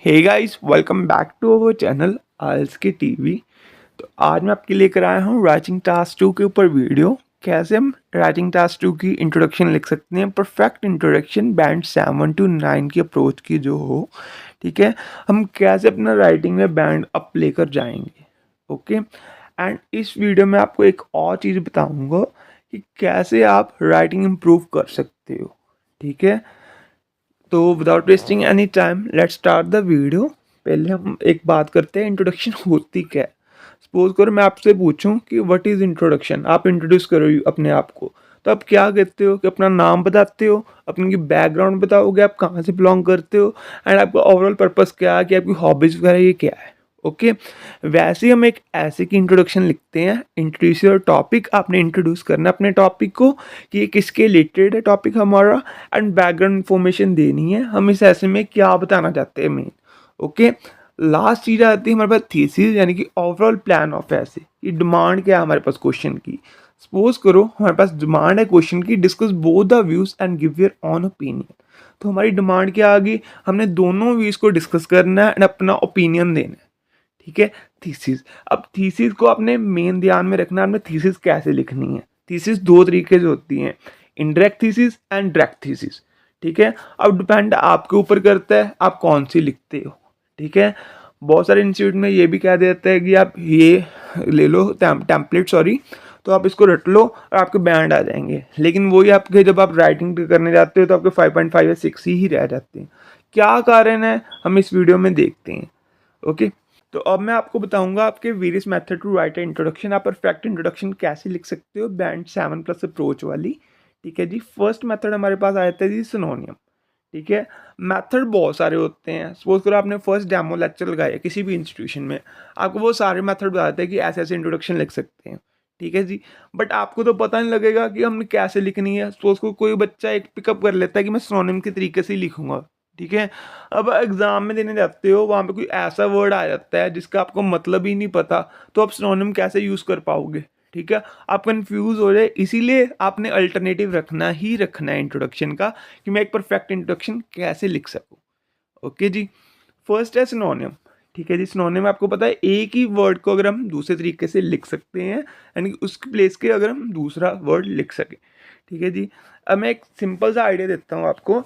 Hey guys, welcome back to our channel Isles की TV. तो आज मैं आपके लेकर आया हूँ राइटिंग टास्क 2 के ऊपर वीडियो। कैसे हम राइटिंग टास्क 2 की इंट्रोडक्शन लिख सकते हैं, परफेक्ट इंट्रोडक्शन बैंड 7 to 9 की अप्रोच की जो हो। ठीक है, हम कैसे अपना राइटिंग में बैंड अप लेकर जाएंगे। ओके, एंड इस वीडियो में आपको एक और चीज़ बताऊँगा कि कैसे आप राइटिंग इम्प्रूव कर सकते हो। ठीक है, तो without wasting any time let's start the video. पहले हम एक बात करते हैं, इंट्रोडक्शन होती क्या है। सपोज करो मैं आपसे पूछूं कि व्हाट इज़ इंट्रोडक्शन, आप इंट्रोड्यूस करो अपने आप को, तो आप क्या कहते हो कि अपना नाम बताते हो, अपनी बैकग्राउंड बताओगे, आप कहाँ से बिलोंग करते हो, एंड आपका ओवरऑल पर्पस क्या है, कि आपकी हॉबीज़ वगैरह ये क्या है। ओके, वैसे ही हम एक ऐसे की इंट्रोडक्शन लिखते हैं, इंट्रोड्यूस योर टॉपिक। आपने इंट्रोड्यूस करना अपने टॉपिक को कि ये किसके रिलेटेड है टॉपिक हमारा, एंड बैकग्राउंड इन्फॉर्मेशन देनी है, हम इस ऐसे में क्या बताना चाहते हैं मेन। ओके, लास्ट चीज़ आती है हमारे पास थीसिस, यानी कि ओवरऑल प्लान ऑफ ऐसे कि डिमांड क्या है हमारे पास क्वेश्चन की। सपोज करो हमारे पास डिमांड है क्वेश्चन की, discuss both the views and give your on opinion. तो हमारी डिमांड क्या आ गई, हमने दोनों व्यूज को डिस्कस करना है एंड अपना ओपिनियन देना है। ठीक है, थीसिस। अब थीसिस को आपने मेन ध्यान में रखना है, आपने थीसिस कैसे लिखनी है। थीसिस दो तरीके से होती हैं, indirect thesis and direct thesis. ठीक है, अब डिपेंड आपके ऊपर करता है आप कौन सी लिखते हो। ठीक है, बहुत सारे इंस्टीट्यूट में ये भी कह देते हैं कि आप ये ले लो टेम्पलेट, सॉरी, तो आप इसको रट लो और आपके बैंड आ जाएंगे। लेकिन वही आपके जब आप राइटिंग करने जाते हो तो आपके 5.5 या 6 ही रह जाते हैं। क्या कारण है हम इस वीडियो में देखते हैं। ओके, तो अब मैं आपको बताऊंगा आपके various method to write introduction. आप परफेक्ट इंट्रोडक्शन कैसे लिख सकते हो बैंड 7+ अप्रोच वाली। ठीक है जी, फर्स्ट मेथड हमारे पास आया था जी सिनोनियम। ठीक है, मेथड बहुत सारे होते हैं। सपोज करो आपने फर्स्ट डेमो लेक्चर लगाया किसी भी इंस्टीट्यूशन में, आपको वो सारे मेथड बताते हैं कि ऐसे ऐसे इंट्रोडक्शन लिख सकते हैं। ठीक है जी, बट आपको तो पता नहीं लगेगा कि हमने कैसे लिखनी है। सपोज को कोई बच्चा एक पिकअप कर लेता है कि मैं सिनोनिम के तरीके से ही लिखूंगा। ठीक है, अब एग्जाम में देने जाते हो, वहाँ पे कोई ऐसा वर्ड आ जाता है जिसका आपको मतलब ही नहीं पता, तो आप सिनोनिम कैसे यूज़ कर पाओगे। ठीक है, आप कंफ्यूज हो जाए, इसीलिए आपने अल्टरनेटिव रखना ही रखना है इंट्रोडक्शन का, कि मैं एक परफेक्ट इंट्रोडक्शन कैसे लिख सकूँ। ओके जी, फर्स्ट है सिनोनिम। ठीक है जी, सिनोनिम आपको पता है एक ही वर्ड को अगर हम दूसरे तरीके से लिख सकते हैं, यानी कि उसके प्लेस के अगर हम दूसरा वर्ड लिख सकें। ठीक है जी, अब मैं एक सिंपल सा आइडिया देता हूँ आपको।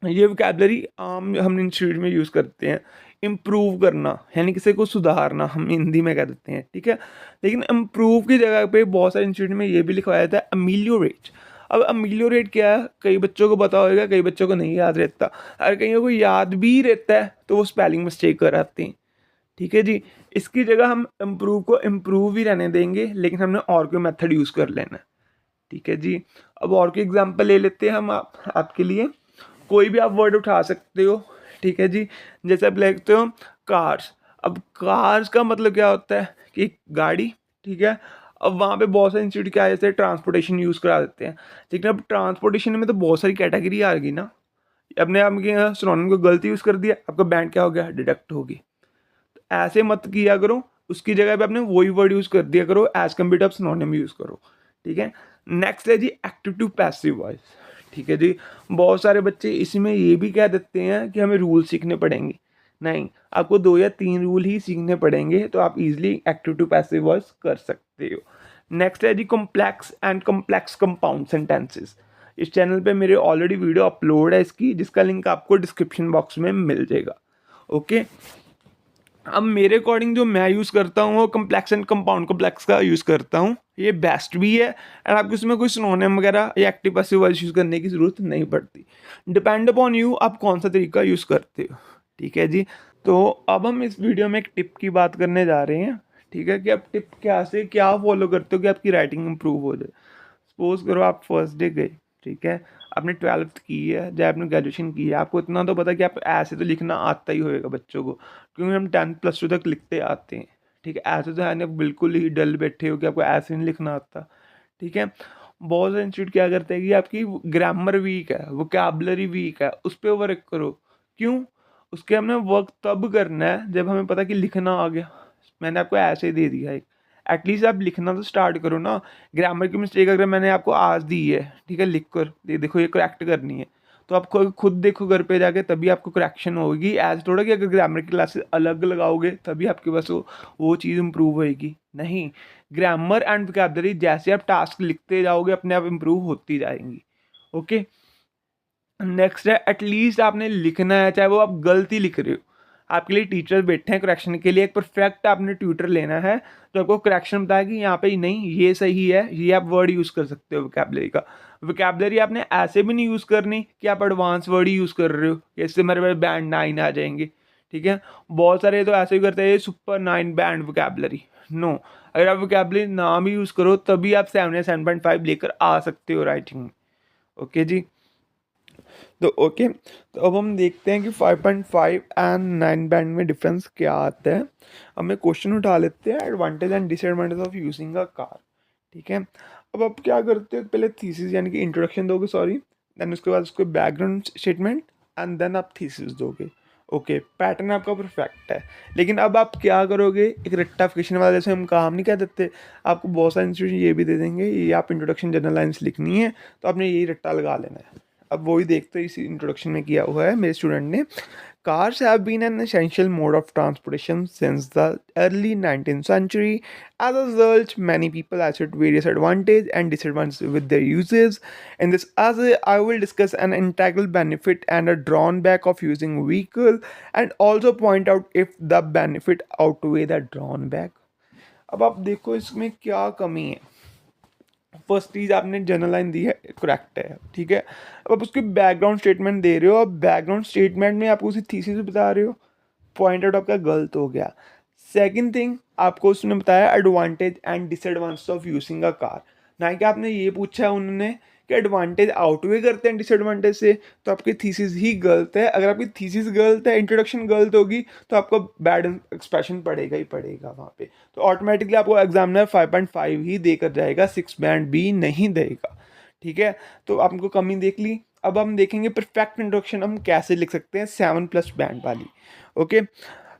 ये वोकैबलरी आम हम इंस्टीट्यूट में यूज़ करते हैं। इम्प्रूव करना यानी किसी को सुधारना, हम हिंदी में कह देते हैं। ठीक है, लेकिन इम्प्रूव की जगह पे बहुत सारे इंस्टीट्यूट में ये भी लिखवाया जाता है अमीलियोरेट। अब अमीलियोरेट क्या है, कई बच्चों को पता होगा, कई बच्चों को नहीं याद रहता, अगर कईयों को याद भी रहता है तो वो स्पेलिंग मिस्टेक कराते हैं। ठीक है जी, इसकी जगह हम इम्प्रूव को इम्प्रूव ही रहने देंगे, लेकिन हमने और कोई मेथड यूज़ कर लेना है। ठीक है जी, अब और कोई एग्जाम्पल ले लेते हैं हम आपके लिए। कोई भी आप वर्ड उठा सकते हो। ठीक है जी, जैसे आप लिखते हो कार्स। अब कार्स का मतलब क्या होता है कि गाड़ी। ठीक है, अब वहाँ पे बहुत सारे इंस्टीट्यूट क्या है, जैसे ट्रांसपोर्टेशन यूज़ करा देते हैं, लेकिन अब ट्रांसपोर्टेशन में तो बहुत सारी कैटेगरी आ गई ना। अपने आपके सिनोनिम को गलती यूज़ कर दिया, आपका बैंड क्या हो गया, डिडक्ट होगी। तो ऐसे मत किया करो, उसकी जगह पे आपने वही वर्ड यूज़ कर दिया करो, एज कम्पेयर टू आप सिनोनिम यूज़ करो। ठीक है, नेक्स्ट है जी एक्टिव टू पैसिव वॉइस। ठीक है जी, बहुत सारे बच्चे इसमें ये भी कह देते हैं कि हमें रूल सीखने पड़ेंगे। नहीं, आपको 2 या 3 रूल ही सीखने पड़ेंगे, तो आप easily active to passive voice कर सकते हो। नेक्स्ट है जी complex and complex compound sentences. इस चैनल पे मेरे ऑलरेडी वीडियो अपलोड है इसकी, जिसका लिंक आपको डिस्क्रिप्शन बॉक्स में मिल जाएगा। ओके, अब मेरे अकॉर्डिंग जो मैं यूज़ करता हूँ वो कम्प्लेक्स एंड कंपाउंड कॉम्प्लेक्स का यूज़ करता हूँ। ये बेस्ट भी है, एंड आपको इसमें कोई सिनोनिम वगैरह या एक्टिव पैसिव वॉइस यूज़ करने की ज़रूरत नहीं पड़ती। डिपेंड अपॉन यू, आप कौन सा तरीका यूज़ करते हो। ठीक है जी, तो अब हम इस वीडियो में एक टिप की बात करने जा रहे हैं। ठीक है, कि आप टिप क्या से क्या फॉलो करते हो कि आपकी राइटिंग इंप्रूव हो जाए। सपोज करो आप फर्स्ट डे गए, ठीक है, आपने 12th की है या आपने ग्रेजुएशन की है, आपको इतना तो पता है कि आप ऐसे तो लिखना आता ही होएगा बच्चों को, क्योंकि हम 10+2 तक लिखते आते हैं। ठीक है, ऐसे तो है नहीं बिल्कुल ही डल बैठे हो कि आपको ऐसे नहीं लिखना आता। ठीक है, बहुत सारे इंस्टीट्यूट क्या करते हैं कि आपकी ग्रामर वीक है, वोकैबुलरी वीक है, उस पर वर्क करो। क्यों, उसके हमने वर्क तब करना है जब हमें पता कि लिखना आ गया। मैंने आपको ऐसे ही दे दिया एक, एटलीस्ट आप लिखना तो स्टार्ट करो ना। ग्रामर की मिस्टेक अगर मैंने आपको आज दी है, ठीक है, लिख कर ये देखो ये करेक्ट करनी है, तो आपको खुद देखो घर पे जाके, तभी आपको करेक्शन होगी। ऐसे थोड़ा कि अगर ग्रामर की क्लासेस अलग लगाओगे तभी आपके पास वो चीज़ इम्प्रूव होएगी, नहीं। ग्रामर एंड वोकैबुलरी जैसे आप टास्क लिखते जाओगे अपने आप इम्प्रूव होती जाएंगी। ओके, नेक्स्ट है एटलीस्ट आपने लिखना है, चाहे वो आप गलती लिख रहे हो, आपके लिए टीचर बैठे हैं करेक्शन के लिए। एक परफेक्ट आपने ट्यूटर लेना है जो आपको करेक्शन बताया कि यहाँ पे नहीं ये सही है, ये आप वर्ड यूज़ कर सकते हो वोकैबुलरी का। वोकैबुलरी आपने ऐसे भी नहीं यूज़ करनी कि आप एडवांस वर्ड ही यूज़ कर रहे हो, इससे मेरे पास बैंड 9 आ जाएंगे, ठीक है। बहुत सारे तो ऐसे ही करते हैं सुपर 9 बैंड वोकैबुलरी, नो। अगर आप वोकैबुलरी नाम ही यूज़ करो तभी आप 7 या 7.5 लेकर आ सकते हो राइटिंग में। ओके जी, तो ओके, तो अब हम देखते हैं कि 5.5 एंड 9 बैंड में डिफरेंस क्या आता है। अब मैं क्वेश्चन उठा लेते हैं, advantage and disadvantage of using a car, ठीक है। अब आप क्या करते हो, पहले थीसिस यानी कि इंट्रोडक्शन दोगे, सॉरी, देन उसके बाद उसको बैकग्राउंड स्टेटमेंट एंड देन आप थीसिस दोगे। ओके, पैटर्न आपका परफेक्ट है। लेकिन अब आप क्या करोगे, एक रट्टाफिकेशन वाला जैसे हम काम नहीं कह देते, आपको बहुत सारे इंस्टीट्यूशन ये भी दे देंगे, ये आप इंट्रोडक्शन जनरल लाइन्स लिखनी है तो आपने यही रट्टा लगा लेना है। अब वही देखते हो, इसी इंट्रोडक्शन में किया हुआ है मेरे स्टूडेंट ने। Cars have been an essential mode of transportation since the early 19th century. As a result, many people associate various advantages and disadvantages with their uses. In this essay, I will discuss an integral benefit and a drawback of using a vehicle and also point out if the benefit outweigh the drawback. अब आप देखो इसमें क्या कमी है। First चीज़ आपने general line दी है, correct है, ठीक है। अब आप उसकी बैकग्राउंड स्टेटमेंट दे रहे हो, अब बैकग्राउंड स्टेटमेंट में आपको उसी थीसिस बता रहे हो, पॉइंट आउट आपका गलत हो गया। सेकंड थिंग, आपको उसने बताया advantage and disadvantage of using a car, ना कि आपने ये पूछा है उन्होंने कि एडवांटेज आउटवे करते हैं डिसएडवांटेज से, तो आपकी थीसिस ही गलत है। अगर आपकी थीसिस गलत है, इंट्रोडक्शन गलत होगी, तो आपको बैड एक्सप्रेशन पड़ेगा ही पड़ेगा वहाँ पे। तो ऑटोमेटिकली आपको एग्जामिनर 5.5 ही देकर जाएगा, 6 बैंड भी नहीं देगा, ठीक है। तो आपको कमी देख ली। अब हम देखेंगे परफेक्ट इंट्रोडक्शन हम कैसे लिख सकते हैं 7+ बैंड वाली। ओके,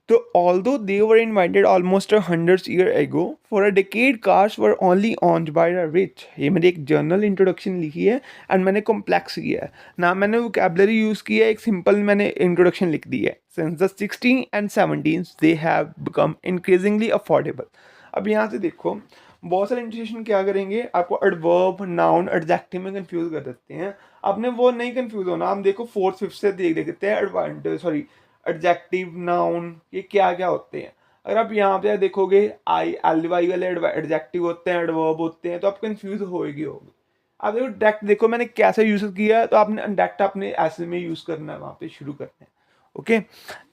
तो although they were invented almost 100 years ago, for a decade cars were only owned by the rich। ये मैंने एक जर्नल इंट्रोडक्शन लिखी है एंड मैंने कॉम्प्लेक्स किया है ना, मैंने वोकैबुलरी यूज़ किया है, एक सिंपल मैंने इंट्रोडक्शन लिख दी है। Since the 16 and 17 they have become increasingly affordable। अब यहाँ से देखो, बहुत सारे इंस्टीट्यूशन क्या करेंगे, आपको एडवर्ब, नाउन, एडजेक्टिव में कंफ्यूज कर देते हैं। आपने वो नहीं कंफ्यूज होना। हम देखो 4th 5th से देख देते हैं एडवांटेज, सॉरी, एडजेक्टिव, नाउन, ये क्या क्या होते हैं। अगर आप यहाँ पे देखोगे LY वाले एडजेक्टिव होते हैं, एडवर्ब होते हैं, तो आप कंफ्यूज होगी। आप देखो डायरेक्ट, देखो मैंने कैसे यूज किया है, तो आपने डायरेक्ट आपने ऐसे में यूज करना है, वहाँ पे शुरू करना है। Okay,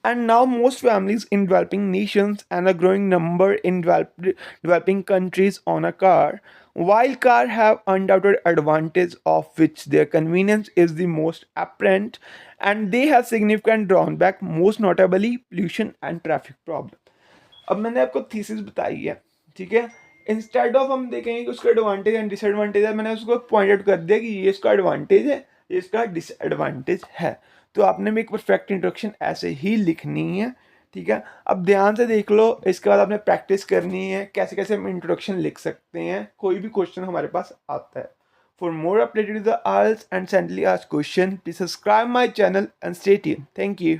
and now most families in developing nations and a growing number in developing countries own a car. While cars have undoubted advantage of which their convenience is the most apparent, and they have significant drawback, most notably pollution and traffic problem. अब मैंने आपको thesis बताई है, ठीक है। Instead of हम देखेंगे कि उसका एडवांटेज एंड डिसएडवांटेज है, मैंने उसको पॉइंट आउट कर दिया कि ये इसका एडवांटेज है, ये इसका डिसएडवांटेज है। तो आपने भी एक परफेक्ट इंट्रोडक्शन ऐसे ही लिखनी है, ठीक है। अब ध्यान से देख लो, इसके बाद आपने प्रैक्टिस करनी है कैसे कैसे हम इंट्रोडक्शन लिख सकते हैं, कोई भी क्वेश्चन हमारे पास आता है। For more updated the IELTS and saintly asked question, please subscribe my channel and stay tuned. Thank you.